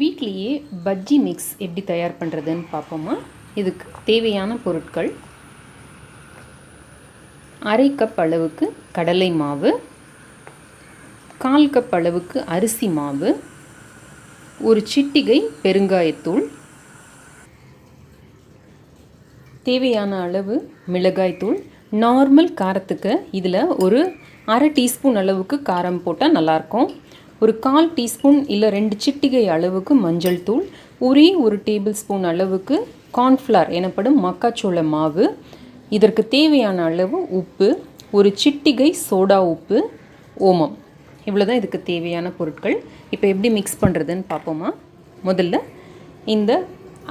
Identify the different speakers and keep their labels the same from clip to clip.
Speaker 1: வீட்லேயே பஜ்ஜி மிக்ஸ் எப்படி தயார் பண்ணுறதுன்னு பார்ப்போமா. இதுக்கு தேவையான பொருட்கள்: அரை கப் அளவுக்கு கடலை மாவு, 1/4 கப் அளவுக்கு அரிசி மாவு, ஒரு சிட்டிகை பெருங்காயத்தூள், தேவையான அளவு மிளகாய்த்தூள். நார்மல் காரத்துக்கு இதில் ஒரு அரை டீஸ்பூன் அளவுக்கு காரம் போட்டால் நல்லாயிருக்கும். ஒரு 1/4 டீஸ்பூன் இல்லை 2 சிட்டிகை அளவுக்கு மஞ்சள் தூள், ஒரே ஒரு டேபிள் ஸ்பூன் அளவுக்கு கார்ன்ஃப்ளவர் எனப்படும் மக்காச்சோள மாவு, இதற்கு தேவையான அளவு உப்பு, ஒரு சிட்டிகை சோடா உப்பு, ஓமம். இவ்வளோ தான் இதுக்கு தேவையான பொருட்கள். இப்போ எப்படி மிக்ஸ் பண்ணுறதுன்னு பார்ப்போமா. முதல்ல இந்த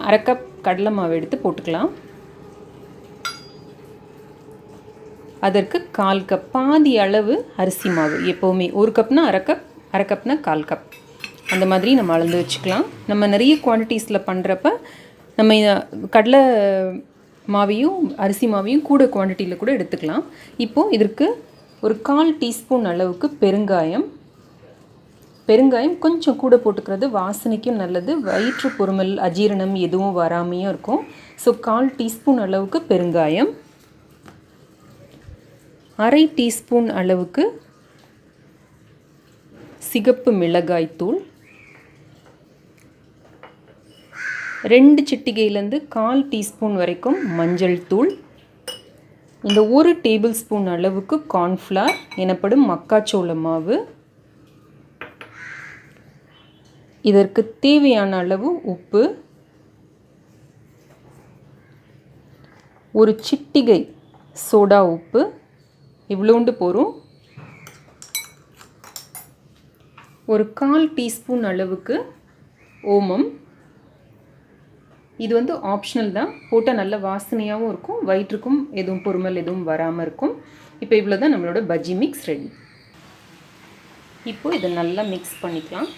Speaker 1: அரை கப் கடலை மாவு எடுத்து போட்டுக்கலாம். அதற்கு 1/4 கப், பாதி அளவு அரிசி மாவு. எப்போவுமே 1 கப்னா அரை கப்னா 1/4 கப், அந்த மாதிரி நம்ம அளந்து வச்சுக்கலாம். நம்ம நிறைய குவான்டிட்டிஸில் பண்ணுறப்ப நம்ம கடலை மாவையும் அரிசி மாவையும் கூட குவான்டிட்டியில் கூட எடுத்துக்கலாம். இப்போது இதற்கு ஒரு 1/4 டீஸ்பூன் அளவுக்கு பெருங்காயம் கொஞ்சம் கூட போட்டுக்கிறது வாசனைக்கும் நல்லது, வயிற்று பொறுமல் அஜீரணம் எதுவும் வராமையும் இருக்கும். ஸோ 1/4 டீஸ்பூன் அளவுக்கு பெருங்காயம், அரை டீஸ்பூன் அளவுக்கு சிகப்பு மிளகாய்த்தூள், 2 சிட்டிகையிலேருந்து 1/4 டீஸ்பூன் வரைக்கும் மஞ்சள் தூள், இந்த 1 டேபிள் ஸ்பூன் அளவுக்கு கார்ன்ஃப்ளவர் எனப்படும் மக்காச்சோள மாவு, இதற்கு தேவையான அளவு உப்பு, ஒரு சிட்டிகை சோடா உப்பு, இவ்வளோண்டு போரும், ஒரு 1/4 டீஸ்பூன் அளவுக்கு ஓமம். இது வந்து ஆப்ஷனல் தான், போட்டால் நல்ல வாசனையாகவும் இருக்கும், வயிற்றுக்கும் எதுவும் பொறுமல் எதுவும் வராமல் இருக்கும். இப்போ இவ்வளோ தான் நம்மளோட பஜ்ஜி மிக்ஸ் ரெடி. இப்போது இதை நல்லா மிக்ஸ் பண்ணிக்கலாம்.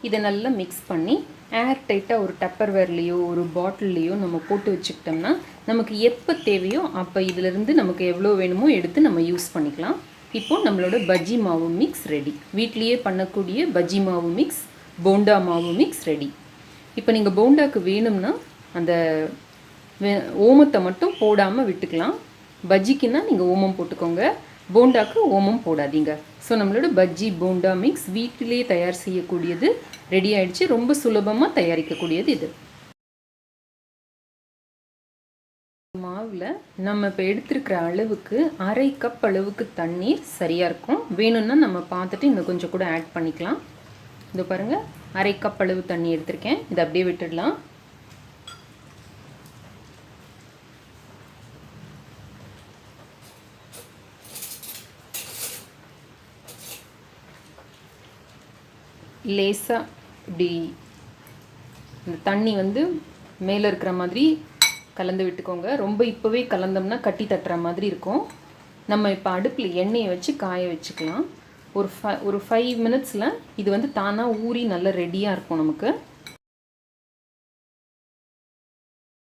Speaker 1: இதை நல்லா மிக்ஸ் பண்ணி ஏர்டைட்டாக ஒரு டப்பர்வேர்லேயோ ஒரு பாட்டில்லையோ நம்ம போட்டு வச்சுக்கிட்டோம்னா நமக்கு எப்போ தேவையோ அப்போ இதிலிருந்து நமக்கு எவ்வளோ வேணுமோ எடுத்து நம்ம யூஸ் பண்ணிக்கலாம். இப்போது நம்மளோட பஜ்ஜி மாவு மிக்ஸ் ரெடி. வீட்லேயே பண்ணக்கூடிய பஜ்ஜி மாவு மிக்ஸ், போண்டா மாவு மிக்ஸ் ரெடி. இப்போ நீங்கள் போண்டாவுக்கு வேணும்னா அந்த ஓமத்தை மட்டும் போடாமல் விட்டுக்கலாம். பஜ்ஜிக்குன்னா நீங்கள் ஓமம் போட்டுக்கோங்க, போண்டாவுக்கு ஓமம் போடாதீங்க. ஸோ நம்மளோட பஜ்ஜி போண்டா மிக்ஸ் வீட்டிலே தயார் செய்யக்கூடியது ரெடி ஆகிடுச்சு. ரொம்ப சுலபமாக தயாரிக்கக்கூடியது இது. மாவில் நம்ம இப்போ எடுத்துருக்கிற அளவுக்கு அரை கப் அளவுக்கு தண்ணீர் சரியாக இருக்கும். வேணும்னா நம்ம பார்த்துட்டு இன்னும் கொஞ்சம் கூட ஆட் பண்ணிக்கலாம். இது பாருங்கள், அரை கப் அளவு தண்ணி எடுத்திருக்கேன். இதை அப்படியே விட்டுடலாம். லேசாக இப்படி இந்த தண்ணி வந்து மேலே இருக்கிற மாதிரி கலந்து விட்டுக்கோங்க. ரொம்ப இப்போவே கலந்தோம்னா கட்டி தட்டுற மாதிரி இருக்கும். நம்ம இப்போ அடுப்பில் எண்ணெயை வச்சு காய வச்சுக்கலாம். ஒரு 5 மினிட்ஸில் இது வந்து தானாக ஊறி நல்லா ரெடியாக இருக்கும் நமக்கு.